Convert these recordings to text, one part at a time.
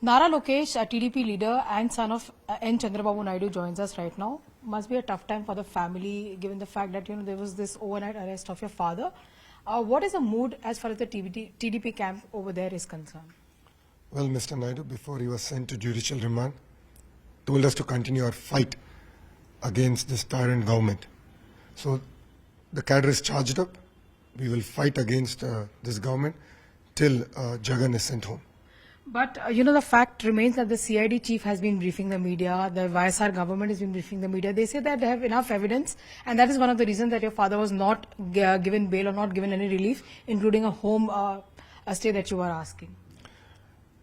Nara Lokesh, a TDP leader and son of N. Chandrababu Naidu, joins us right now. Must be a tough time for the family, given the fact that there was this overnight arrest of your father. What is the mood as far as the TDP camp over there is concerned? Well, Mr. Naidu, before he was sent to judicial remand, told us to continue our fight against this tyrant government. So the cadre is charged up. We will fight against this government till Jagan is sent home. But, the fact remains that the CID chief has been briefing the media, the YSR government has been briefing the media. They say that they have enough evidence, and that is one of the reasons that your father was not given bail or not given any relief, including a home stay that you were asking.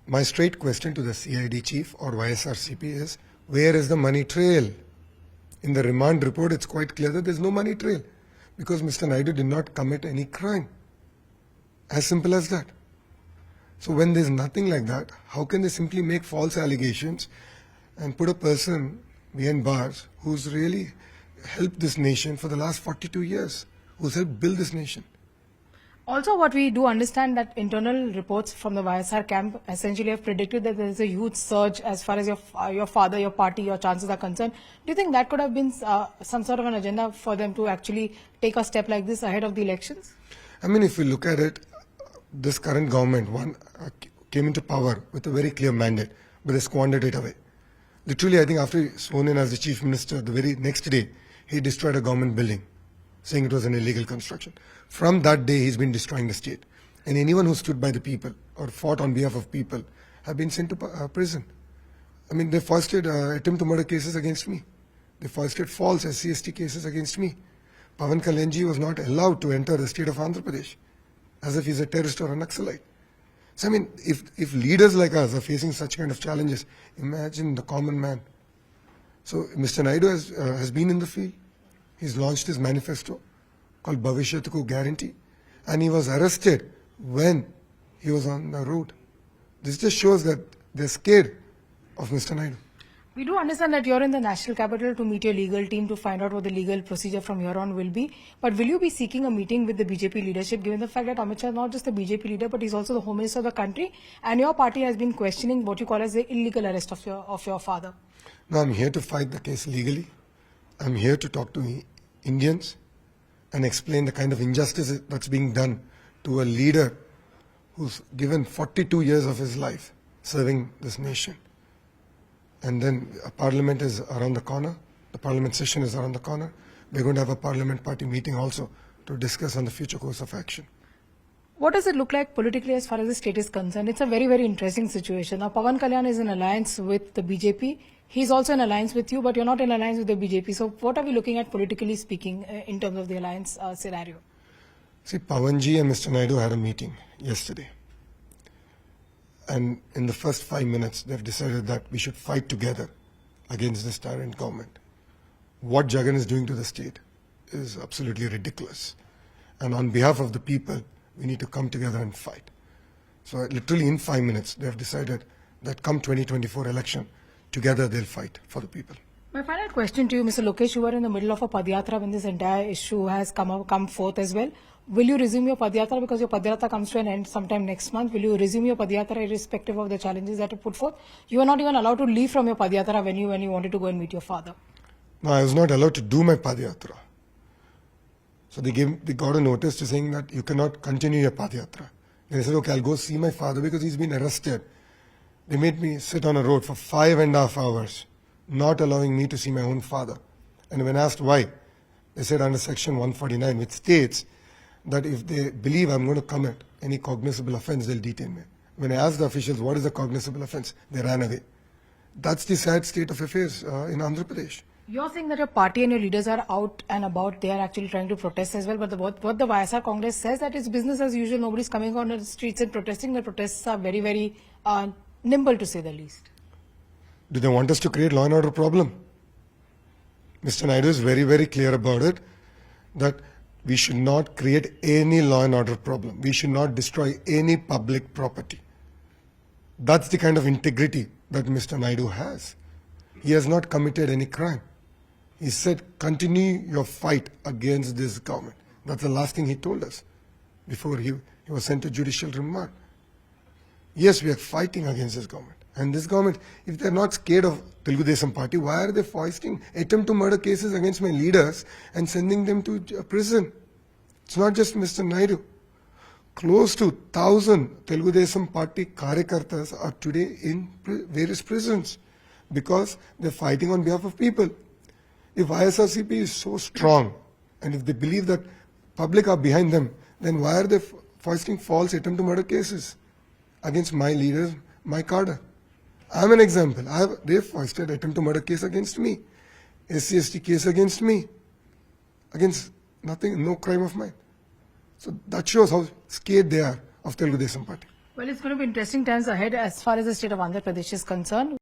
My straight question to the CID chief or YSR CP is, where is the money trail? In the remand report, it's quite clear that there's no money trail because Mr. Naidu did not commit any crime. As simple as that. So when there's nothing like that, how can they simply make false allegations and put a person behind bars who's really helped this nation for the last 42 years, who's helped build this nation? Also, what we do understand that internal reports from the YSR camp essentially have predicted that there is a huge surge as far as your father, your party, your chances are concerned. Do you think that could have been some sort of an agenda for them to actually take a step like this ahead of the elections? I mean, if you look at it, this current government came into power with a very clear mandate, but they squandered it away. Literally, I think after he sworn in as the Chief Minister, the very next day, he destroyed a government building, saying it was an illegal construction. From that day, he's been destroying the state. And anyone who stood by the people or fought on behalf of people have been sent to prison. I mean, they foisted attempt to murder cases against me. They foisted false SC/ST cases against me. Pawan Kalyanji was not allowed to enter the state of Andhra Pradesh, as if he's a terrorist or a Naxalite. So, I mean, if leaders like us are facing such kind of challenges, imagine the common man. So, Mr. Naidu has been in the field. He's launched his manifesto called Bhavishyat Ko Guarantee, and he was arrested when he was on the road. This just shows that they're scared of Mr. Naidu. We do understand that you're in the national capital to meet your legal team to find out what the legal procedure from here on will be. But will you be seeking a meeting with the BJP leadership, given the fact that Amit Shah is not just the BJP leader, but he's also the Home Minister of the country, and your party has been questioning what you call as the illegal arrest of your father? No, I'm here to fight the case legally. I'm here to talk to Indians and explain the kind of injustice that's being done to a leader who's given 42 years of his life serving this nation. And then Parliament is around the corner. The Parliament session is around the corner. We're going to have a Parliament party meeting also to discuss on the future course of action. What does it look like politically as far as the state is concerned? It's a very, very interesting situation. Now, Pawan Kalyan is in alliance with the BJP. He's also in alliance with you, but you're not in alliance with the BJP. So what are we looking at politically speaking in terms of the alliance scenario? See, Pawanji and Mr. Naidu had a meeting yesterday. And in the first 5 minutes, they've decided that we should fight together against this tyrant government. What Jagan is doing to the state is absolutely ridiculous. And on behalf of the people, we need to come together and fight. So literally in 5 minutes, they've decided that come 2024 election, together they'll fight for the people. My final question to you, Mr. Lokesh, you were in the middle of a Padyatra when this entire issue has come forth as well. Will you resume your Padyatra, because your Padyatra comes to an end sometime next month? Will you resume your Padyatra irrespective of the challenges that you put forth? You are not even allowed to leave from your Padyatra when you wanted to go and meet your father. No, I was not allowed to do my Padyatra. So they got a notice to saying that you cannot continue your Padyatra. They said, okay, I'll go see my father because he's been arrested. They made me sit on a road for 5.5 hours, not allowing me to see my own father. And when asked why, they said under section 149, which states that if they believe I'm going to commit any cognizable offense, they'll detain me. When I asked the officials, what is the cognizable offense? They ran away. That's the sad state of affairs in Andhra Pradesh. You're saying that your party and your leaders are out and about. They are actually trying to protest as well. But what the YSR Congress says that it's business as usual. Nobody's coming on the streets and protesting. The protests are very, very nimble, to say the least. Do they want us to create law and order problem? Mr. Naidu is very, very clear about it, that we should not create any law and order problem. We should not destroy any public property. That's the kind of integrity that Mr. Naidu has. He has not committed any crime. He said, continue your fight against this government. That's the last thing he told us before he was sent to judicial remand. Yes, we are fighting against this government. And this government, if they're not scared of Telugu Desam Party, why are they foisting attempt to murder cases against my leaders and sending them to prison? It's not just Mr. Naidu. Close to 1,000 Telugu Desam Party Karyakartas are today in various prisons because they're fighting on behalf of people. If ISRCP is so strong and if they believe that public are behind them, then why are they foisting false attempt to murder cases against my leaders, my cadre? I'm an example. They foisted attempt to murder case against me, SC/ST case against me, against nothing, no crime of mine. So that shows how scared they are of Telugu Desam Party. Well, it's going to be interesting times ahead as far as the state of Andhra Pradesh is concerned.